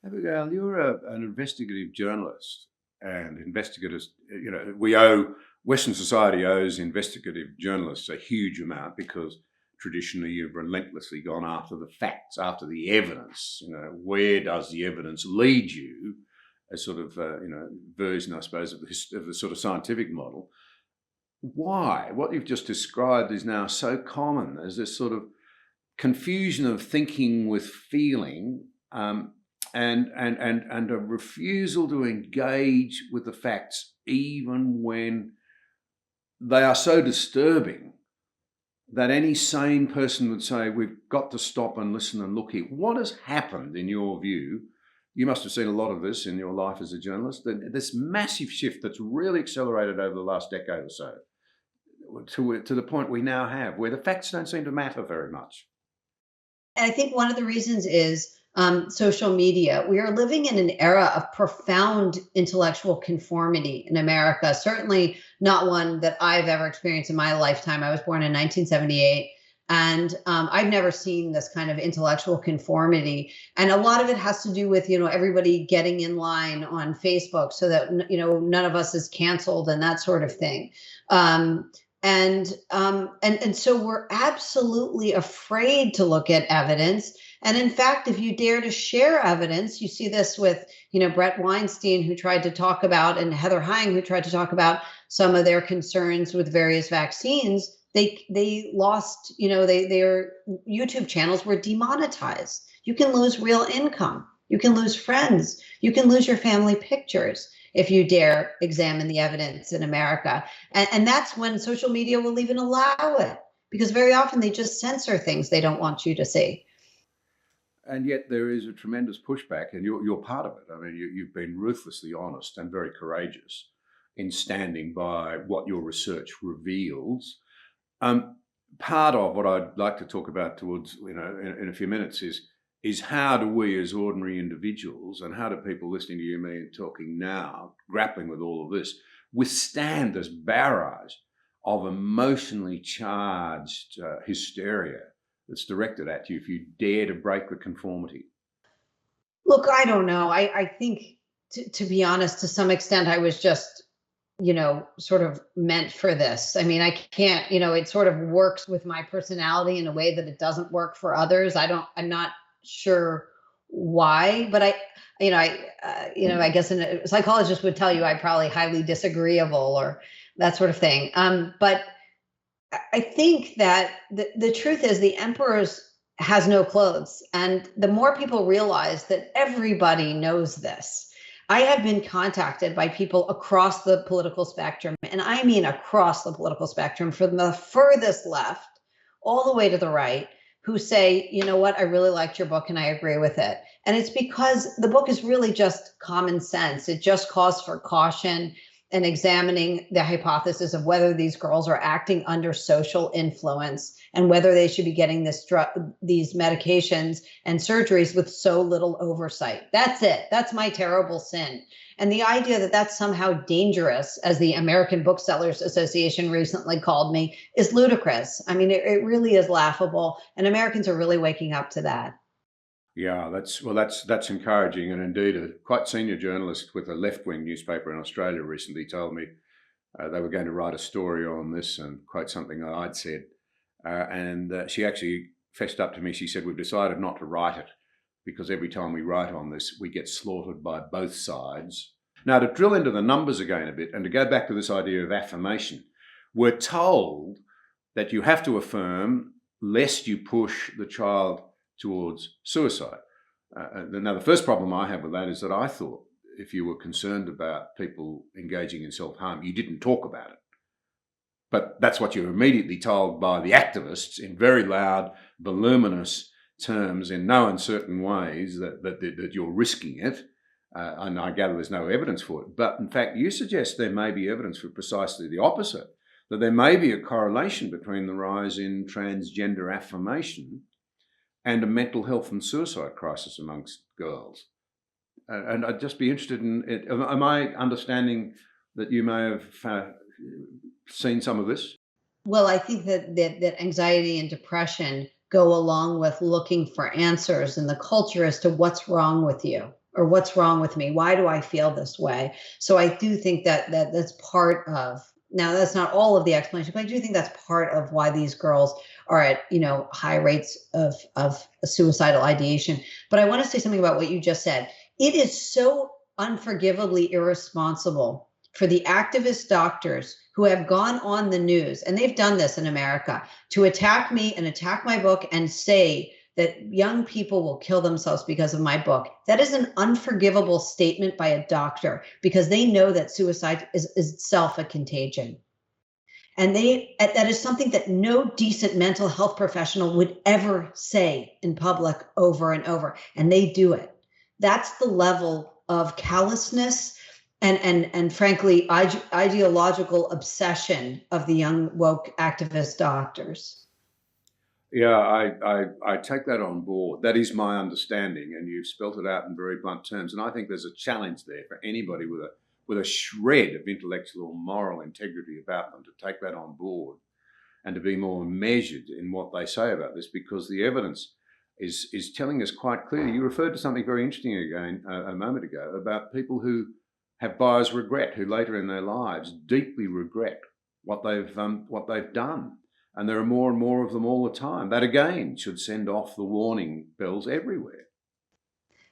Abigail, you're an investigative journalist, and investigators, we owe Western society owes investigative journalists a huge amount because traditionally you've relentlessly gone after the facts, after the evidence. Where does the evidence lead you? A sort of version, I suppose, of the sort of scientific model. Why? What you've just described is now so common. There's this sort of confusion of thinking with feeling, and a refusal to engage with the facts, even when they are so disturbing that any sane person would say, we've got to stop and listen and look here. What has happened, in your view? You must have seen a lot of this in your life as a journalist. This massive shift that's really accelerated over the last decade or so, to the point we now have, where the facts don't seem to matter very much. And I think one of the reasons is social media. We are living in an era of profound intellectual conformity in America, certainly not one that I've ever experienced in my lifetime. I was born in 1978. And I've never seen this kind of intellectual conformity. And a lot of it has to do with, everybody getting in line on Facebook so that, none of us is canceled and that sort of thing. And so we're absolutely afraid to look at evidence. And in fact, if you dare to share evidence, you see this with, Brett Weinstein, who tried to talk about, and Heather Heying, who tried to talk about some of their concerns with various vaccines. They lost, their YouTube channels were demonetized. You can lose real income. You can lose friends. You can lose your family pictures if you dare examine the evidence in America. And that's when social media will even allow it, because very often they just censor things they don't want you to see. And yet there is a tremendous pushback, and you're part of it. I mean, you've been ruthlessly honest and very courageous in standing by what your research reveals. Part of what I'd like to talk about towards, in a few minutes is how do we as ordinary individuals, and how do people listening to you, me, and talking now, grappling with all of this, withstand this barrage of emotionally charged hysteria that's directed at you if you dare to break the conformity? Look, I don't know. I think, to be honest, to some extent, I was just, sort of meant for this. I mean, I can't, it sort of works with my personality in a way that it doesn't work for others. I'm not sure why, but I guess a psychologist would tell you I'm probably highly disagreeable or that sort of thing. But I think that the truth is the emperor's has no clothes. And the more people realize that everybody knows this, I have been contacted by people across the political spectrum, and I mean across the political spectrum, from the furthest left all the way to the right, who say, you know what, I really liked your book and I agree with it. And it's because the book is really just common sense. It just calls for caution and examining the hypothesis of whether these girls are acting under social influence and whether they should be getting these medications and surgeries with so little oversight. That's it. That's my terrible sin. And the idea that that's somehow dangerous, as the American Booksellers Association recently called me, is ludicrous. I mean, it really is laughable. And Americans are really waking up to that. Yeah, that's encouraging, and indeed, a quite senior journalist with a left-wing newspaper in Australia recently told me they were going to write a story on this and quote something that I'd said, and she actually fessed up to me. She said, "We've decided not to write it because every time we write on this, we get slaughtered by both sides." Now, to drill into the numbers again a bit, and to go back to this idea of affirmation, we're told that you have to affirm lest you push the child towards suicide. Now, the first problem I have with that is that I thought if you were concerned about people engaging in self-harm, you didn't talk about it. But that's what you're immediately told by the activists in very loud, voluminous terms, in no uncertain ways, that you're risking it. And I gather there's no evidence for it. But in fact, you suggest there may be evidence for precisely the opposite, that there may be a correlation between the rise in transgender affirmation and a mental health and suicide crisis amongst girls. And I'd just be interested in it. Am I understanding that you may have seen some of this? Well, I think that anxiety and depression go along with looking for answers in the culture as to what's wrong with you, or what's wrong with me? Why do I feel this way? So I do think that's part of, now that's not all of the explanation, but I do think that's part of why these girls are at, high rates of suicidal ideation. But I want to say something about what you just said. It is so unforgivably irresponsible for the activist doctors who have gone on the news, and they've done this in America, to attack me and attack my book and say that young people will kill themselves because of my book. That is an unforgivable statement by a doctor, because they know that suicide is itself a contagion. And that is something that no decent mental health professional would ever say in public over and over. And they do it. That's the level of callousness and frankly, ideological obsession of the young woke activist doctors. Yeah, I take that on board. That is my understanding, and you've spelt it out in very blunt terms. And I think there's a challenge there for anybody with a shred of intellectual or moral integrity about them to take that on board and to be more measured in what they say about this, because the evidence is telling us quite clearly. You referred to something very interesting again a moment ago about people who have buyer's regret, who later in their lives deeply regret what they've done. And there are more and more of them all the time. That again should send off the warning bells everywhere.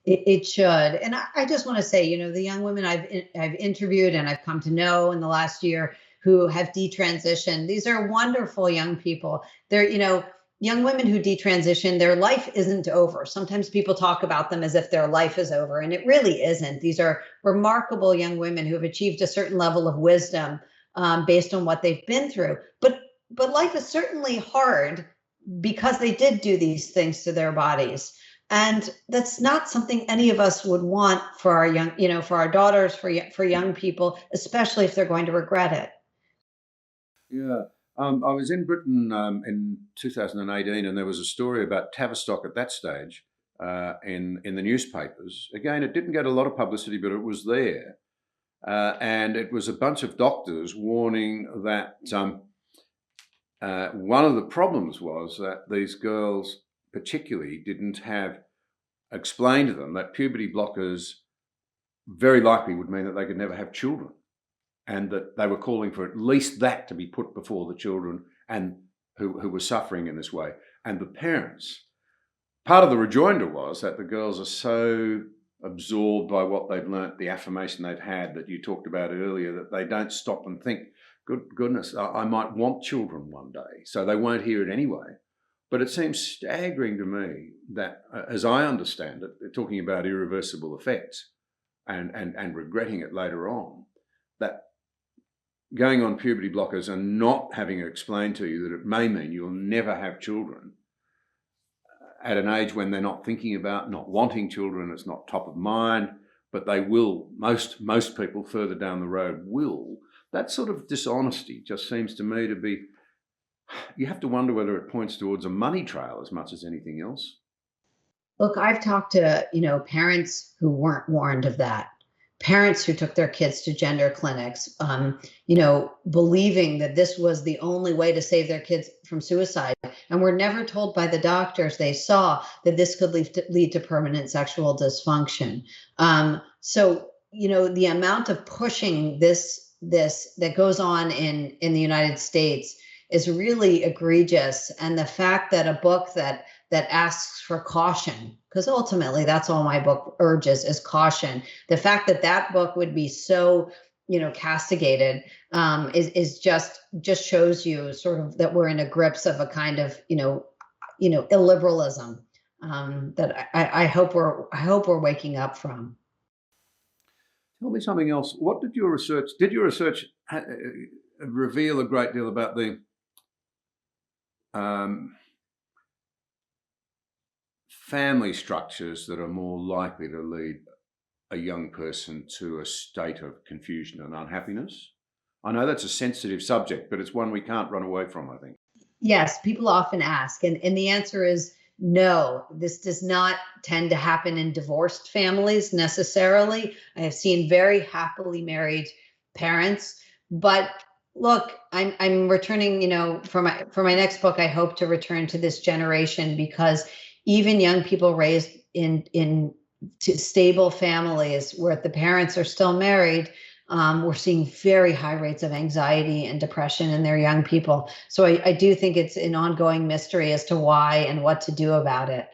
It should. And I just want to say, the young women I've interviewed and I've come to know in the last year who have detransitioned, these are wonderful young people. They're, young women who detransition, their life isn't over. Sometimes people talk about them as if their life is over, and it really isn't. These are remarkable young women who have achieved a certain level of wisdom based on what they've been through. But life is certainly hard because they did do these things to their bodies. And that's not something any of us would want for our young, for our daughters, for young people, especially if they're going to regret it. Yeah. I was in Britain in 2018, and there was a story about Tavistock at that stage in the newspapers. Again, it didn't get a lot of publicity, but it was there. And it was a bunch of doctors warning that one of the problems was that these girls particularly didn't have explained to them that puberty blockers very likely would mean that they could never have children, and that they were calling for at least that to be put before the children and who were suffering in this way. And the parents, part of the rejoinder was that the girls are so absorbed by what they've learnt, the affirmation they've had that you talked about earlier, that they don't stop and think, goodness, I might want children one day. So they won't hear it anyway. But it seems staggering to me that, as I understand it, they're talking about irreversible effects and regretting it later on, that going on puberty blockers and not having explained to you that it may mean you'll never have children at an age when they're not thinking about, not wanting children, it's not top of mind, but they will, most people further down the road will. That sort of dishonesty just seems to me to be, you have to wonder whether it points towards a money trail as much as anything else. Look, I've talked to, parents who weren't warned of that. Parents who took their kids to gender clinics, believing that this was the only way to save their kids from suicide, and were never told by the doctors they saw that this could lead to permanent sexual dysfunction. So, the amount of pushing this that goes on in the United States is really egregious. And the fact that a book that asks for caution, because ultimately that's all my book urges is caution. The fact that book would be so, castigated is just shows you sort of that we're in a grips of a kind of, illiberalism that I hope we're waking up from. Tell me something else. What did your research reveal a great deal about the family structures that are more likely to lead a young person to a state of confusion and unhappiness? I know that's a sensitive subject, but it's one we can't run away from, I think. Yes, people often ask, and the answer is no. This does not tend to happen in divorced families necessarily. I have seen very happily married parents, but look, I'm returning, for my next book, I hope to return to this generation, because even young people raised in to stable families where the parents are still married, we're seeing very high rates of anxiety and depression in their young people. So I do think it's an ongoing mystery as to why and what to do about it.